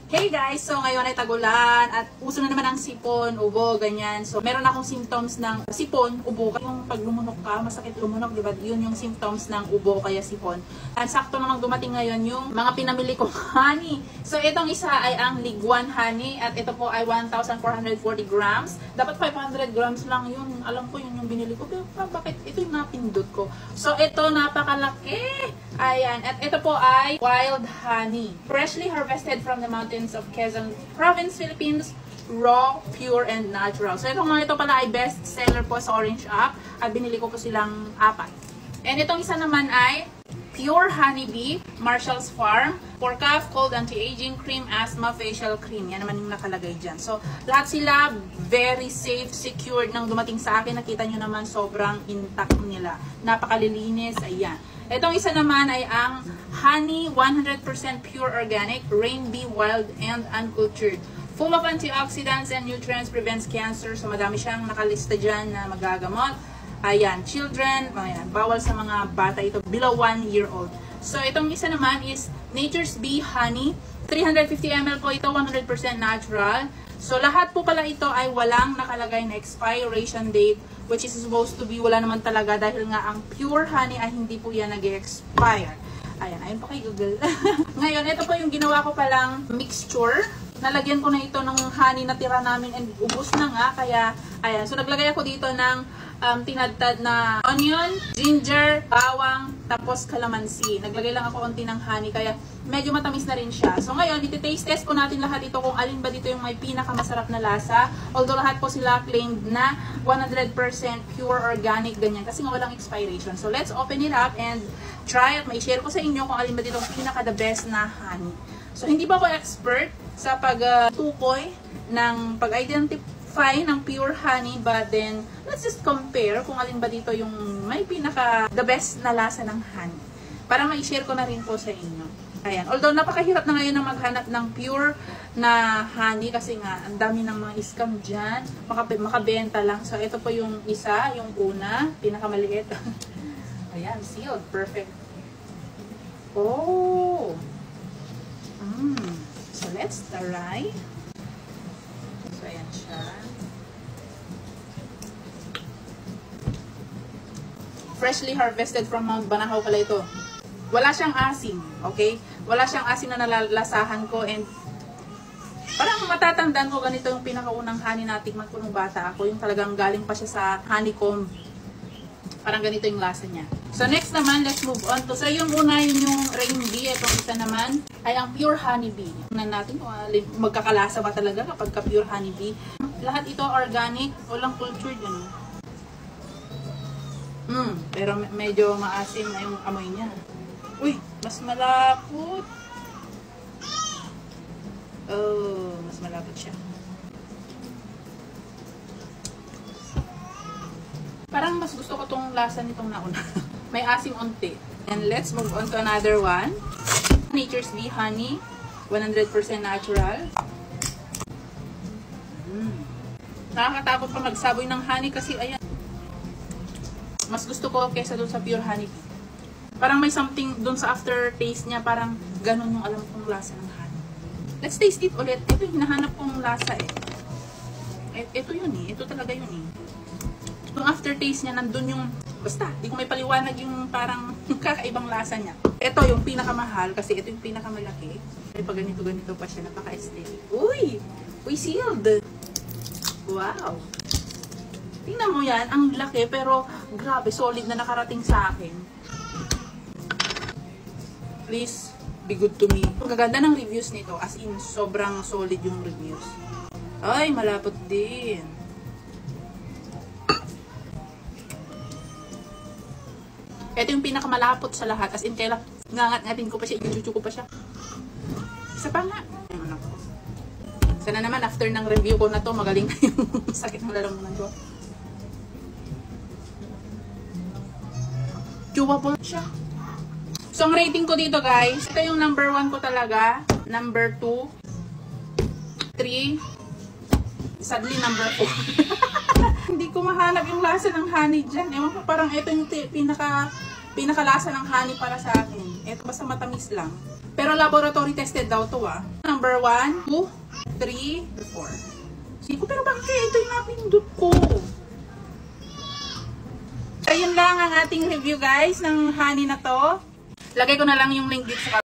Hey guys! So ngayon ay tagulan at uso na naman ang sipon, ubo, ganyan. So meron akong symptoms ng sipon, ubo. Yung pag lumunok ka, masakit lumunok, diba? Yun yung symptoms ng ubo kaya sipon. At sakto namang dumating ngayon yung mga pinamili kong honey. So itong isa ay ang Liguan honey at ito po ay 1,440 grams. Dapat 500 grams lang yun. Alam ko yun yung binili ko. Pero bakit ito yung napindot ko? So ito napakalaki. Ayan. At ito po ay wild honey. Freshly harvested from the mountains of Quezon Province, Philippines. Raw, pure, and natural. So itong mga ito pala ay best seller po sa Orange App. At binili ko po silang 4. And itong isa naman ay Pure Honeybee, Marshall's Farm, for cough, cold, anti-aging cream, asthma, facial cream. Yan naman yung nakalagay dyan. So, lahat sila very safe, secured nang dumating sa akin. Nakita nyo naman sobrang intact nila. Napakalilinis. Ayan. Itong isa naman ay ang Honey 100% Pure Organic, Rain Bee Wild and Uncultured. Full of antioxidants and nutrients, prevents cancer. So, madami siyang nakalista dyan na magagamot. Ayan, children, ayan, bawal sa mga bata ito, below 1 year old. So, itong isa naman is Nature's Bee Honey. 350 ml po ito, 100% natural. So, lahat po pala ito ay walang nakalagay na expiration date, which is supposed to be, wala naman talaga dahil nga ang pure honey ay hindi po yan nag-expire. Ayan, ayun po kay Google. Ngayon, ito po yung ginawa ko palang mixture. Nalagyan ko na ito ng honey na tira namin and ubos na nga, kaya, ayan. So, naglagay ako dito ng tinadtad na onion, ginger, bawang, tapos calamansi. Naglagay lang ako konti ng honey, kaya medyo matamis na rin siya. So ngayon, iti-taste test po natin lahat ito kung alin ba dito yung may pinakamasarap na lasa. Although lahat po sila claimed na 100% pure organic, ganyan. Kasi nga walang expiration. So let's open it up and try at may-share ko sa inyo kung alin ba dito yung pinaka-the best na honey. So hindi ba ako expert sa pag-tukoy ng pag-identify ng pure honey, but then let's just compare kung alin ba dito yung may pinaka the best na lasa ng honey para ma-share ko na rin po sa inyo. Ayan, although napakahirap na ngayon na maghanap ng pure na honey kasi nga ang dami ng mga scam dyan, makabenta lang. So ito po yung isa, yung una, pinakamaliit. Ayan, sealed, perfect. Oh, so let's try. So ayan siya. Freshly harvested from Mount Banahaw pala ito. Wala siyang asim, okay? Wala siyang asim na nalalasahan ko and parang matatandaan ko ganito yung pinakaunang honey na tikman ko nung bata ako. Yung talagang galing pa siya sa honeycomb. Parang ganito yung lasa niya. So next naman, let's move on to. So yung una yung Rain Bee. Itong isa naman ay ang Pure Honeybee. Tingnan natin kung magkakalasa ba talaga kapag ka Pure Honeybee. Lahat ito organic, walang cultured yun. Pero medyo maasim na yung amoy niya. Uy, mas malapot. Oh, mas malapot siya. Parang mas gusto ko tong lasa nitong nauna. May asim onti. And let's move on to another one. Nature's Bee Honey, 100% natural. Nakakatakot pa magsaboy ng honey kasi ayan. Mas gusto ko kesa dun sa Pure Honeybee. Parang may something dun sa aftertaste niya, parang ganun yung alam kong lasa ng honey. Let's taste it ulit. Ito yung hinahanap kong lasa eh. Ito yun eh. Ito talaga yun eh. Yung aftertaste niya, nandun yung, basta, di ko may paliwanag yung parang kakaibang lasa niya. Ito yung pinakamahal kasi ito yung pinakamalaki. May pag ganito-ganito pa siya, napaka-aesthetic. Uy! Uy, sealed! Wow! Tingnan mo yan, ang laki pero grabe, solid na nakarating sa akin. Please, be good to me. Ang gaganda ng reviews nito, as in, sobrang solid yung reviews. Ay, malapot din. Ito yung pinakamalapot sa lahat, as in, kailan ngangat-ngatin ko pa siya, ichuchu ko pa siya. Isa pa nga. Sana naman, after ng review ko na to, magaling na yung sakit ng lalamunan ko. Chewable siya. So, ang rating ko dito, guys, ito yung number 1 ko talaga. Number 2. 3. Sadly, number 4. Hindi ko mahanap yung lasa ng honey dyan. Ewan ko, parang ito yung pinakalasa ng honey para sa akin. Ito basta matamis lang. Pero laboratory tested daw to Number 1, 2, 3, 4. Sige, pero bakit ito yung napindot ko? Ayun lang ang ating review guys ng honey na to. Lagay ko na lang yung link dito sa